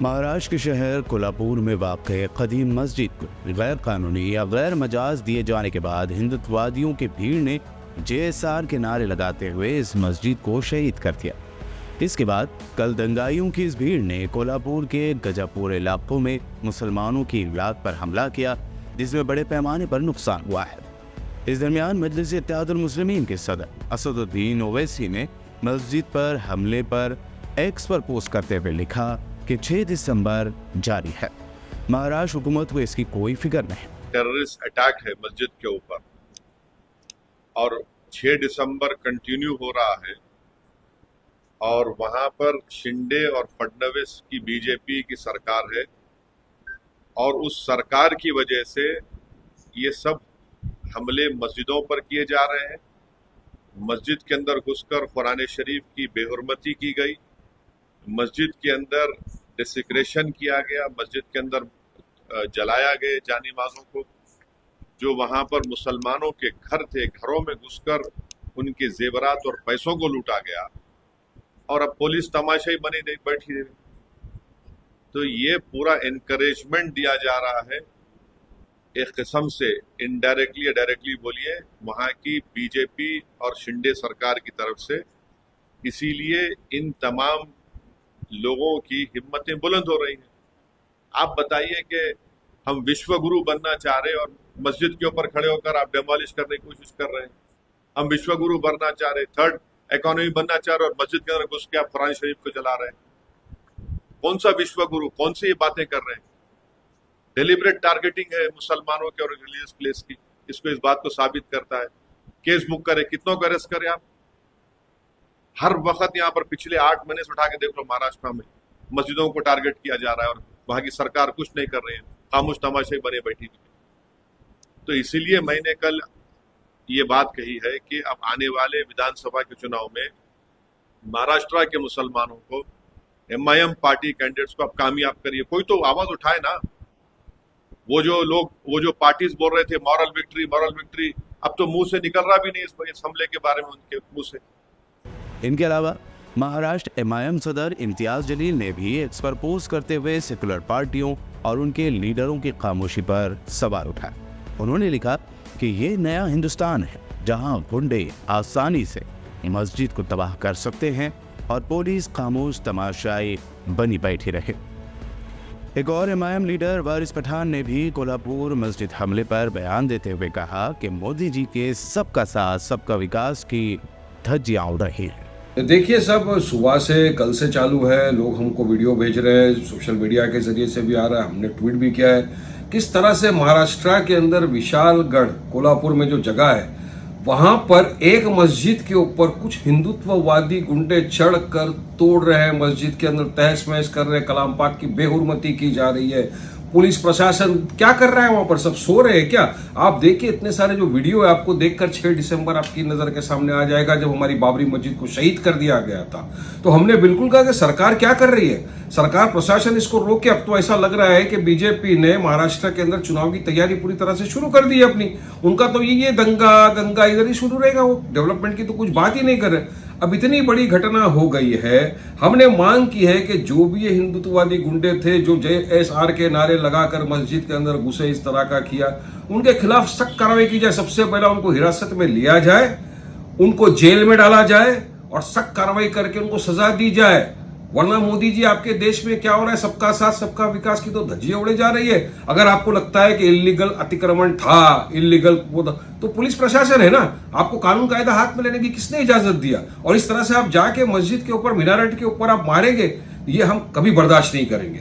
महाराष्ट्र के शहर कोल्हापुर में वाक़ कदीम मस्जिद को गैर कानूनी या गैर मजाज दिए जाने के बाद हिंदुत्ववादियों की भीड़ ने JSR के नारे लगाते हुए इस मस्जिद को शहीद कर दिया। इसके बाद कल दंगाइयों की इस भीड़ ने कोल्हापुर के गजापुर इलाकों में मुसलमानों की इमदाद पर हमला किया, जिसमें बड़े पैमाने पर नुकसान हुआ है। इस दरमियान मजलिस इत्तेहादुल मुस्लिमीन के सदर असदुद्दीन ओवैसी ने मस्जिद पर हमले पर एक्स पर पोस्ट करते हुए लिखा कि 6 दिसंबर जारी है। महाराष्ट्र हुकूमत को इसकी कोई फिक्र नहीं। टेररिस्ट अटैक है मस्जिद के ऊपर और 6 दिसंबर कंटिन्यू हो रहा है और वहां पर शिंदे और फडणवीस की बीजेपी की सरकार है और उस सरकार की वजह से ये सब हमले मस्जिदों पर किए जा रहे हैं। मस्जिद के अंदर घुसकर कुरान शरीफ की बेहुरमती की गई, मस्जिद के अंदर डिसेक्रेशन किया गया, मस्जिद के अंदर जलाया गया जानिमाज़ों को। जो वहां पर मुसलमानों के घर थे, घरों में घुसकर उनके जेवरात और पैसों को लूटा गया और अब पुलिस तमाशाई बनी नहीं बैठी है। तो ये पूरा एनकरेजमेंट दिया जा रहा है एक किस्म से, इनडायरेक्टली या डायरेक्टली बोलिए, वहां की बीजेपी और शिंदे सरकार की तरफ से। इसीलिए इन तमाम लोगों की हिम्मतें बुलंद हो रही हैं। आप बताइए कि हम विश्व गुरु बनना चाह रहे हैं और मस्जिद के ऊपर खड़े होकर आप डेमोलिश करने की कोशिश कर रहे हैं। हम विश्व गुरु बनना चाह रहे, थर्ड इकोनॉमी बनना चाह रहे और मस्जिद के अंदर घुस के आप कुरान शरीफ को जला रहे हैं। कौन सा विश्व गुरु, कौन सी ये बातें कर रहे हैं? डेलिब्रेट टारगेटिंग है मुसलमानों के और रिलीजियस प्लेस की। इसको इस बात को साबित करता है। केस बुक करे, कितनों को अरेस्ट करे आप? हर वक्त यहाँ पर पिछले 8 महीने से उठा के देख लो, महाराष्ट्र में मस्जिदों को टारगेट किया जा रहा है और वहां की सरकार कुछ नहीं कर रही है, खामोश तमाशे बने बैठी हुई। तो इसीलिए मैंने कल ये बात कही है कि अब आने वाले विधानसभा के चुनाव में महाराष्ट्र के मुसलमानों को MIM पार्टी कैंडिडेट्स को आप कामयाब करिए। कोई तो आवाज उठाए ना। वो जो पार्टीज बोल रहे थे मॉरल विक्ट्री, अब तो मुंह से निकल रहा भी नहीं इस हमले के बारे में उनके मुंह से। इनके अलावा महाराष्ट्र MIM सदर इम्तियाज जलील ने भी एक्स पर पोस्ट करते हुए सेकुलर पार्टियों और उनके लीडरों की खामोशी पर सवाल उठाया। उन्होंने लिखा कि ये नया हिंदुस्तान है जहां गुंडे आसानी से मस्जिद को तबाह कर सकते हैं और पुलिस खामोश तमाशाई बनी बैठी रहे। एक और MIM लीडर वारिस पठान ने भी कोल्हापुर मस्जिद हमले पर बयान देते हुए कहा कि मोदी जी के सबका साथ सबका विकास की धज्जियां उड़ रही है। देखिए, सब सुबह से कल से चालू है। लोग हमको वीडियो भेज रहे हैं, सोशल मीडिया के जरिए से भी आ रहा है, हमने ट्वीट भी किया है। किस तरह से महाराष्ट्र के अंदर विशालगढ़ कोल्हापुर में जो जगह है वहां पर एक मस्जिद के ऊपर कुछ हिंदुत्ववादी गुंडे चढ़ कर तोड़ रहे हैं, मस्जिद के अंदर तहस महस कर रहे हैं, कलाम पाक की बेहुरमती की जा रही है। पुलिस प्रशासन क्या कर रहा है वहां पर? सब सो रहे हैं क्या? आप देखिए, इतने सारे जो वीडियो है आपको देखकर 6 दिसंबर आपकी नजर के सामने आ जाएगा, जब हमारी बाबरी मस्जिद को शहीद कर दिया गया था। तो हमने बिल्कुल कहा कि सरकार क्या कर रही है, सरकार प्रशासन इसको रोके। अब तो ऐसा लग रहा है कि बीजेपी ने महाराष्ट्र के अंदर चुनाव की तैयारी पूरी तरह से शुरू कर दी है अपनी। उनका तो ये दंगा इधर ही शुरू रहेगा, वो डेवलपमेंट की तो कुछ बात ही नहीं कर रहे। अब इतनी बड़ी घटना हो गई है, हमने मांग की है कि जो भी ये हिंदुत्ववादी गुंडे थे जो JSR के नारे लगाकर मस्जिद के अंदर घुसे, इस तरह का किया, उनके खिलाफ सख्त कार्रवाई की जाए। सबसे पहले उनको हिरासत में लिया जाए, उनको जेल में डाला जाए और सख्त कार्रवाई करके उनको सजा दी जाए। वरना मोदी जी, आपके देश में क्या हो रहा है, सबका साथ सबका विकास की तो धज्जियां उड़े जा रही है। अगर आपको लगता है कि इल्लीगल अतिक्रमण था, इल्लीगल तो पुलिस प्रशासन है ना, आपको कानून कायदा हाथ में लेने की किसने इजाजत दिया? और इस तरह से आप जाके मस्जिद के ऊपर, मीनारेट के ऊपर आप मारेंगे, ये हम कभी बर्दाश्त नहीं करेंगे।